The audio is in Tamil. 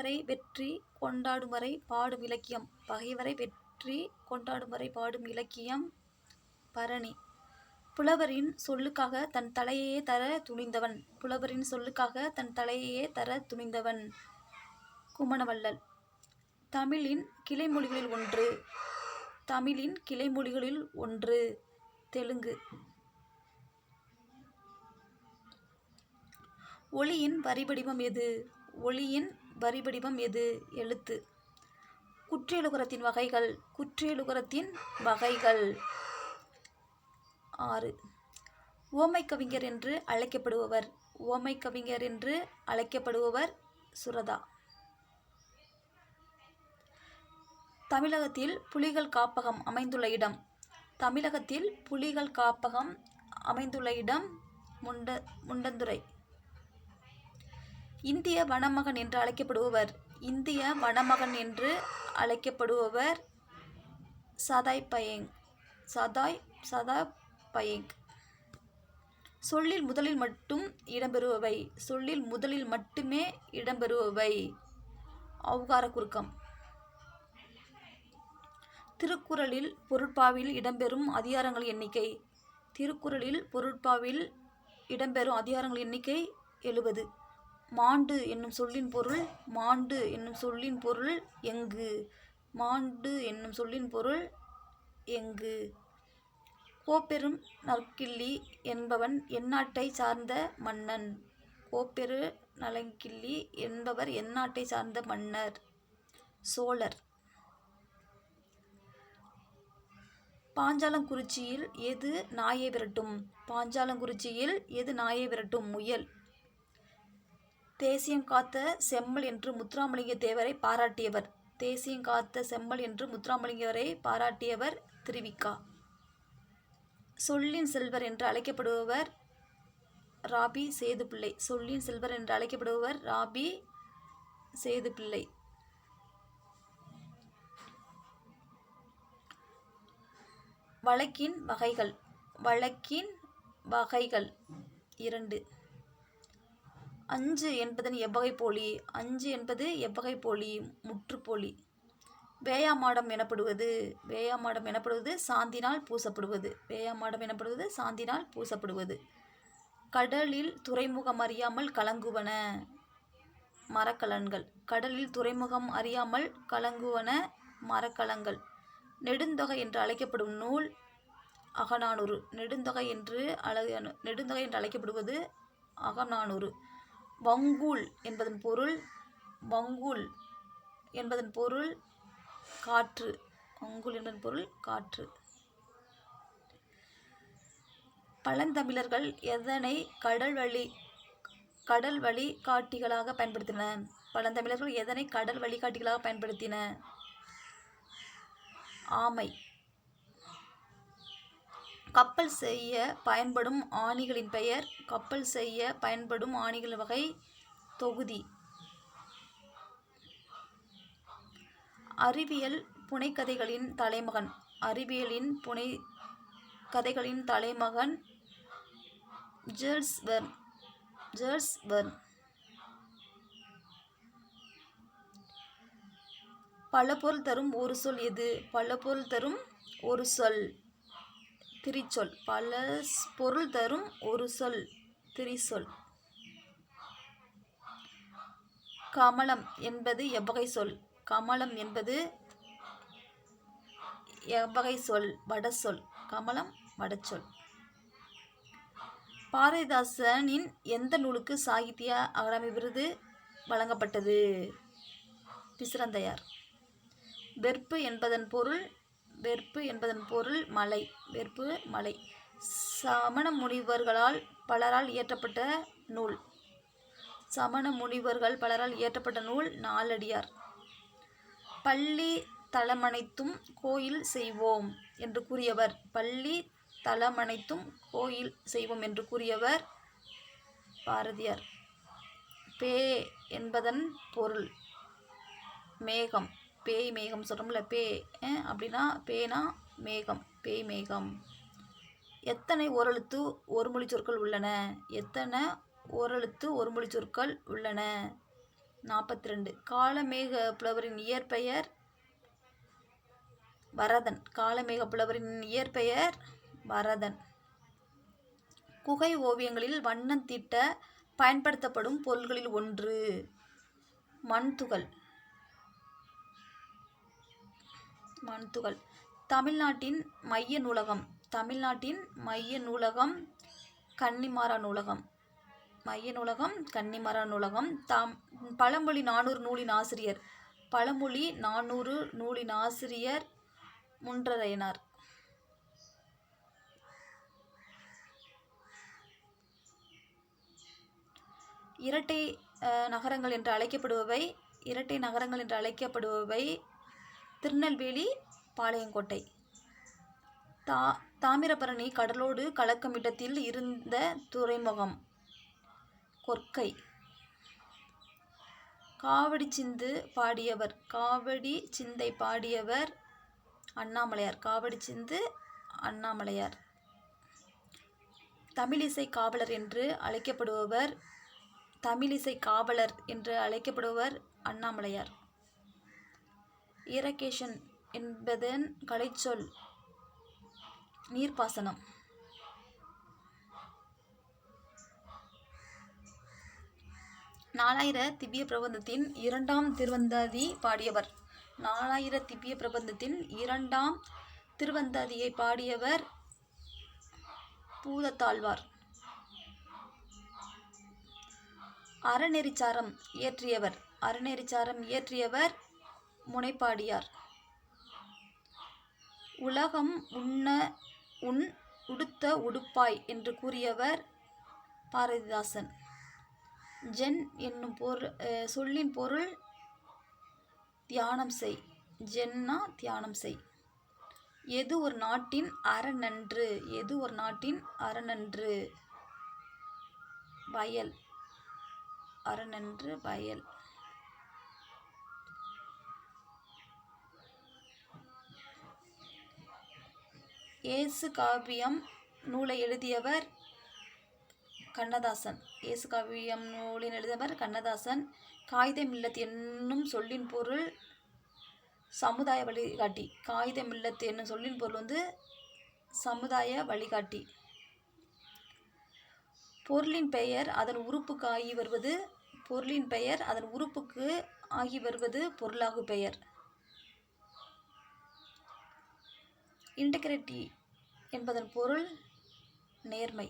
பகைவரை வெற்றி கொண்டாடும் வரை பாடும் இலக்கியம். பகைவரை வெற்றி கொண்டாடும் வரை பாடும் இலக்கியம் பரணி. புலவரின் சொல்லுக்காக தன் தலையையே தர துணிந்தவன். புலவரின் சொல்லுக்காக தன் தலையையே தர துணிந்தவன் குமணவள்ளல். தமிழின் கிளைமொழிகளில் ஒன்று. தமிழின் கிளைமொழிகளில் ஒன்று தெலுங்கு. ஒளியின் வரிவடிவம் எது? ஒளியின் வரிவடிவம் எது? எழுத்து. குற்றியலுகரத்தின் வகைகள். குற்றியலுகரத்தின் வகைகள் 6. உவமைக் கவிஞர் என்று அழைக்கப்படுபவர். உவமைக் கவிஞர் என்று அழைக்கப்படுபவர் சுரதா. தமிழகத்தில் புலிகள் காப்பகம் அமைந்துள்ள இடம். தமிழகத்தில் புலிகள் காப்பகம் அமைந்துள்ள இடம் முண்டந்துறை. இந்திய வனமகன் என்று அழைக்கப்படுபவர். இந்திய வனமகன் என்று அழைக்கப்படுபவர் சதாய் பயேங். சொல்லில் முதலில் மட்டும் இடம்பெறுபவை. சொல்லில் முதலில் மட்டுமே இடம்பெறுபவை ஔகார குறுக்கம். திருக்குறளில் பொருட்பாவில் இடம்பெறும் அதிகாரங்கள் எண்ணிக்கை. திருக்குறளில் பொருட்பாவில் இடம்பெறும் அதிகாரங்கள் எண்ணிக்கை 70. மாண்டு என்னும் சொல்லின் பொருள். மாண்டு என்னும் சொல்லின் பொருள் எங்கு. மாண்டு என்னும் சொல்லின் பொருள் எங்கு. கோப்பெரும் நற்கிள்ளி என்பவன் எந்நாட்டை சார்ந்த மன்னன். கோப்பெரு நலங்கிள்ளி என்பவர் எந்நாட்டை சார்ந்த மன்னர். சோழர். பாஞ்சாலங்குறிச்சியில் எது நாயை விரட்டும்? பாஞ்சாலங்குறிச்சியில் எது நாயை விரட்டும்? முயல். தேசியம் காத்த செம்மல் என்று முத்துராமலிங்க தேவரை பாராட்டியவர். தேசியம் காத்த செம்மல் என்று முத்துராமலிங்கரை பாராட்டியவர் திருவிக்கா. சொல்லின் செல்வர் என்று அழைக்கப்படுபவர் ராபி சேதுப்பிள்ளை. சொல்லின் செல்வர் என்று அழைக்கப்படுபவர் ராபி சேதுப்பிள்ளை. வழக்கின் வகைகள். வழக்கின் வகைகள் 2. அஞ்சு என்பதன் எவ்வகை போலி. அஞ்சு என்பது எவ்வகை போலி? முற்றுப்போலி. வேயாமாடம் எனப்படுவது. வேயாமாடம் எனப்படுவது சாந்தினால் பூசப்படுவது. வேயாமாடம் எனப்படுவது சாந்தினால் பூசப்படுவது. கடலில் துறைமுகம் அறியாமல் கலங்குவன மரக்கலன்கள். கடலில் துறைமுகம் அறியாமல் கலங்குவன மரக்கலங்கள். நெடுந்தொகை என்று அழைக்கப்படும் நூல் அகநானூறு. நெடுந்தொகை என்று அழைக்கப்படுவது அகநானூறு. வங்கூல் என்பதன் பொருள். வங்கூல் என்பதன் பொருள் காற்று. வங்கூல் என்பதன் பொருள் காற்று. பழந்தமிழர்கள் எதனை கடல் வழி காட்டிகளாக பயன்படுத்தினர்? பழந்தமிழர்கள் எதனை கடல் வழிகாட்டிகளாக பயன்படுத்தினர்? ஆமை. கப்பல் செய்ய பயன்படும் ஆணிகளின் பெயர். கப்பல் செய்ய பயன்படும் ஆணிகளின் வகை. தொகுதி. அறிவியல் புனைகதைகளின் தலைமகன். அறிவியலின் புனைகதைகளின் தலைமகன் ஜூல்ஸ் வெர்ன். பல பொருள் தரும் ஒரு சொல் எது? பல பொருள் தரும் ஒரு சொல் திரிசொல். பல பொருள் தரும் ஒரு சொல் திரிசொல். கமலம் என்பது எவ்வகை சொல்? கமலம் என்பது எவ்வகை சொல்? வடசொல். கமலம் வடசொல். பாரதிதாசனின் எந்த நூலுக்கு சாகித்ய அகாடமி விருது வழங்கப்பட்டது? பிசிறந்தையார். வெற்பு என்பதன் பொருள். வெற்பு என்பதன் பொருள் மலை. வெற்பு மலை. சமண முனிவர்களால் பலரால் இயற்றப்பட்ட நூல். சமண முனிவர்கள் பலரால் இயற்றப்பட்ட நூல் நாலடியார். பள்ளி தலமனைத்தும் கோயில் செய்வோம் என்று கூறியவர். பள்ளி தலமனைத்தும் கோயில் செய்வோம் என்று கூறியவர் பாரதியார். பே என்பதன் பொருள் மேகம். பேய் மேகம் சொல்கிறோம்ல, பே அப்படின்னா பேனா மேகம். பேய் மேகம். எத்தனை ஓரெழுத்து ஒருமொழி சொற்கள் உள்ளன? எத்தனை ஓரெழுத்து ஒருமொழி சொற்கள் உள்ளன? 42. காளமேக புலவரின் இயற்பெயர் வரதன். காளமேக புலவரின் இயற்பெயர் வரதன். குகை ஓவியங்களில் வண்ணம் தீட்ட பயன்படுத்தப்படும் பொருள்களில் ஒன்று மண்துகள். மண்துகள். தமிழ்நாட்டின் மைய நூலகம். தமிழ்நாட்டின் மைய நூலகம் கன்னிமாரா நூலகம். மைய நூலகம் கன்னிமாரா நூலகம். பழமொழி 400 நூலின் ஆசிரியர். பழமொழி 400 நூலின் ஆசிரியர் முன்றரையனார். இரட்டை நகரங்கள் என்று அழைக்கப்படுபவை இரட்டை நகரங்கள் என்று அழைக்கப்படுபவை திருநெல்வேலி, பாளையங்கோட்டை. தாமிரபரணி கடலோடு கலக்கும் இடத்தில் இருந்த துறைமுகம் கொற்கை. காவடி சிந்து பாடியவர். காவடி சிந்தை பாடியவர் அண்ணாமலையார். காவடி சிந்து அண்ணாமலையார். தமிழிசை காவலர் என்று அழைக்கப்படுபவர் தமிழிசை காவலர் என்று அழைக்கப்படுபவர் அண்ணாமலையார். இரிகேஷன் என்பதன் கலைச்சொல் நீர்ப்பாசனம். நாலாயிர திவ்ய பிரபந்தத்தின் 2ஆம் திருவந்தாதி பாடியவர். நாலாயிர திவ்ய பிரபந்தத்தின் 2ஆம் திருவந்தாதியை பாடியவர் பூதத்தாழ்வார். அறநெறிச்சாரம் இயற்றியவர். அறநெறிச்சாரம் இயற்றியவர் முனைப்பாடியார். உலகம் உன் உடுத்த உடுப்பாய் என்று கூறியவர் பாரதிதாசன். ஜென் என்னும் சொல்லின் பொருள் தியானம் செய். ஜென்னா தியானம் செய். எது ஒரு நாட்டின் அறநன்று. எது ஒரு நாட்டின் அறநன்று. வயல். அறநன்று வயல். இயேசு காவியம் நூலை எழுதியவர் கண்ணதாசன். இயேசு காவியம் நூலின் எழுதியவர் கண்ணதாசன். காயிதே மில்லத் என்னும் சொல்லின் பொருள் சமுதாய வழிகாட்டி. காயிதே மில்லத் என்னும் சொல்லின் பொருள் சமுதாய வழிகாட்டி. பொருளின் பெயர் அதன் உறுப்புக்கு ஆகி வருவது பொருளின் பெயர் அதன் உறுப்புக்கு ஆகி வருவது பொருளாகு பெயர். இன்டெகிரிட்டி என்பதன் பொருள் நேர்மை.